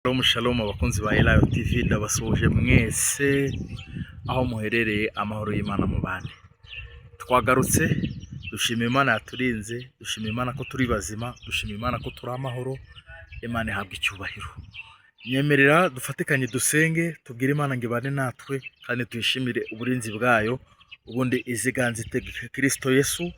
Shalom abakunzi ba Elayo TV ndabasuhuje mwese aho muherereye, amahoro y'Imana mu bandi. Twagarutse dushima Imana yaturinze, dushima Imana ko turi bazima, dushima Imana ko turi amahoro. Imana ihabwa icyubahiro. Nyemerera dufatikanye dusenge, tubwire Imana ngo ibane natwe kandi tuyishimire uburinzi bwayo, ubundi iziganze itegeke Kristo Yesu.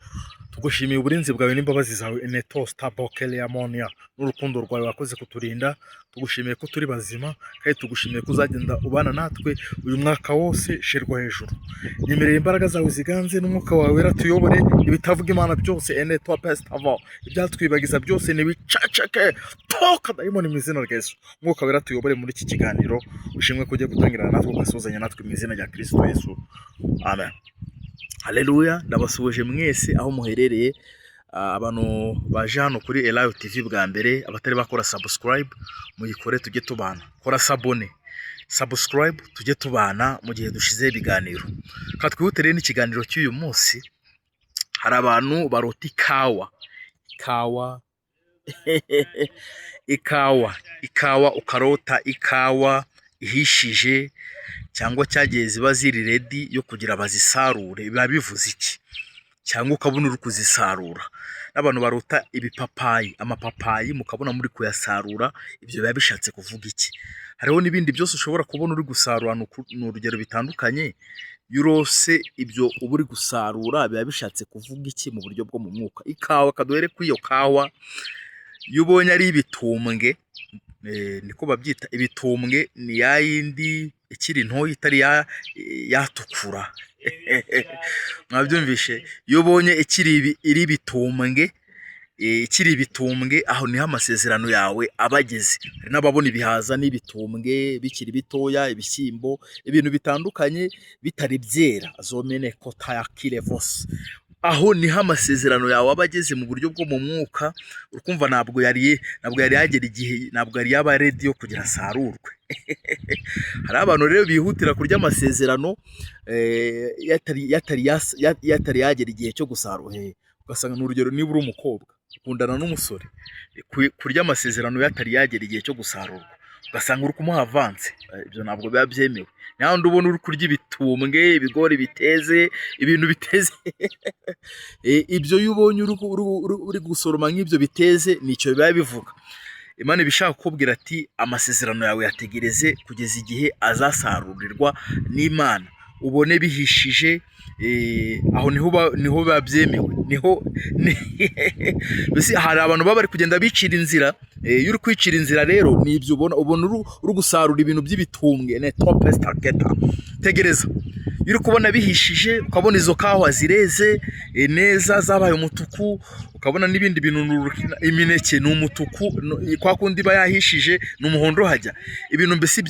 Tugushimiye uburinzi bwawe n'imbabazi zawe Enetos Tabokele Amonia n'urukundo rwawe wakoze kuturinda. Tugushimiye ko turi bazima kandi tugushimiye ko uzagenda ubana natwe uyu mwaka wose. Shirwa hejuru, nyemerera imbaraga zawe ziganze n'umwuka wawe wera tuyobore. Ibitavuga Imana byose Eneto Pestavo, ibyatwibagiza byose nibicacake toka dayimoni mu izina rya Yesu. Umwuka wera tuyobore muri iki kiganiro, ushimwe kujya gutangirana natwe ugasuzanya natwe mu izina rya Kristo Yesu, amen. Haleluya. Ndabasuhuje mwese aho muherereye, abantu baje hano kuri Elayo TV bwa mbere, abatari bakora subscribe muyikore tujye tubana. Kora subscribe tujye tubana mu gihe dushize ibiganiro. Katwihutere n'ikiganiro cy'uyu munsi. Hari abantu barota ikawa ukarota ikawa ihishije cyangwa cyagiye ziba ziri ready yo kugira bazisarure. Biba bivuze iki? Cyangwa ukabona uri kuzisarura. N'abantu barota ibipapayi, amapapayi mukabona muri kuyasarura. Ibyo biba bishatse kuvuga iki? Hariho n'ibindi byose ushobora kubona uri gusarura, n'urugero bitandukanye. Yurose ibyo uba uri gusarura biba bishatse kuvuga iki mu buryo bwo mu mwuka? Ikawa, kaduhere ku iyo kawa, iyo ubonye ari ibitumbwe, niko babyita ibitumbwe, ni ya yindi ikiri ntoya itari yatukura. Mwabyumvishe? Iyo ubonye ikiri ibitumbwe, aho niho amasezerano yawe abageze. Hari n'ababona ibihaza n'ibitumbwe bikiri bitoya, ibishyimbo, ibintu bitandukanye bitari byera, azomene kotayakire vose. Aho niho amasezerano yawe abageze mu buryo bwo mu mwuka. Urukumva ntabwo yari yagera igihe, ntabwo yari yaba ready yo kugira asarurwe. Hari abantu rero bihutira kurya amasezerano yatari yagera igihe cyo gusarura. Ugasanga n'urugero, niba uri umukobwa ukundana n'umusore, kurya amasezerano yatari yagera igihe cyo gusarurwa, ugasanga uri kumuha avance. Ibyo ntabwo biba byemewe. N'ahandi ubona uri kurya ibitumbwe, ibigori biteze, ibintu biteze. Ibyo iyo ubonye uri gusoroma nk'ibyo biteze, nicyo biba bivuga. Imana ibishaka kukubwira ati amasezerano yawe yategereze kugeza igihe azasarurirwa n'Imana. Ubone bihishije, aho niho biba byemewe. Mbese hari abantu baba bari kugenda bicira inzira. Iyo uri kwicira inzira rero nibyo ubona uri gusarura ibintu by'ibitumbwe. Tegereza. Iyo uri kubona bihishije, ukabona izo kawa zireze neza zabaye umutuku, ukabona n'ibindi bintu, imineke ni umutuku, kwa kundi iba yahishije ni umuhondo hajya. Ibintu mbese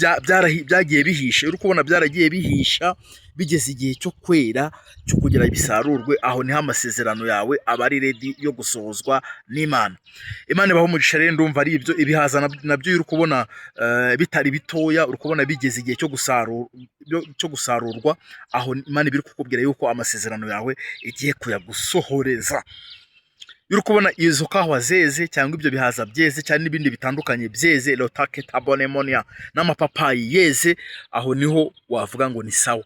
byagiye bihisha. Uri kubona byaragiye bihisha, bigeze igihe cyo kwera, cyo kugira bisarurwe. Aho niho amasezerano yawe aba ari ready yo gusohozwa n'Imana. Imana ibaho umugisha rero. Ndumva ari ibyo. Ibihaza nabyo uri kubona bitari bitoya, uri kubona bigeze igihe cyo gusarurwa. Aho Imana ibiri kukubwira yuko amasezerano yawe igiye kuyagusohoreza. Uri kubona izo kawa zeze cyangwa ibyo bihaza byeze cyane n'ibindi bitandukanye byeze, lotake tabonemonia n'amapapayi yeze, aho niho wavuga ngo ni sawa.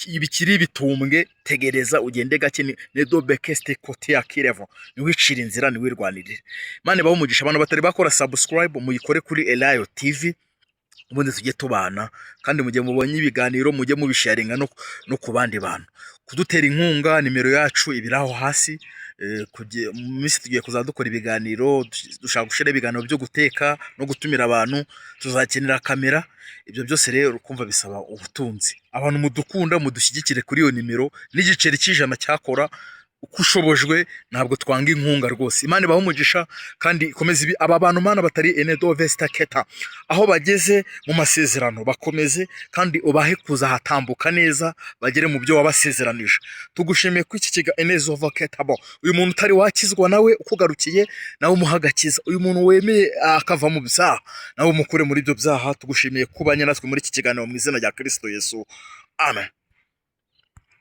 Ibikiri bitumbwe, tegereza ugende gake. Ne dobekeste kote ya kirevo, niwicira inzira, niwirwanirire. Imana ibaho umugisha. Abantu batari bakora subscribe muyikore kuri Elayo TV, ubundi tujye tubana, kandi mujye mubonye ibiganiro mujye mubisharinga no ku bandi bantu. Kudutera inkunga, nimero yacu ibiraho hasi. Mu minsi tugiye kuzadukora ibiganiro, dushaka gushira ibiganiro byo guteka no gutumira abantu, tuzakenera kamera. Ibyo byose rero ukumva bisaba ubutunzi. Abantu mudukunda mudushyigikire kuri iyo nimero, n'igiceri cy'ijana cyakora. Uko ushobojwe, ntabwo twanga inkunga rwose. Imana ibaho umugisha kandi ikomeze aba bantu Mana batari Enedo Vesta Keta, aho bageze mu masezerano bakomeze, kandi ubahe kuza hatambuka neza, bagere mu byo wabasezeranije. Tugushimiye ko iki kiga Enezo Vaketabo, uyu muntu utari wakizwa nawe ukugarukiye, nawe umuhagakiza. Uyu muntu wemeye akava mu byaha, nawe umukure muri ibyo byaha. Tugushimiye kubanya natwe muri iki kiganiro mu izina rya Kristo Yesu, amen.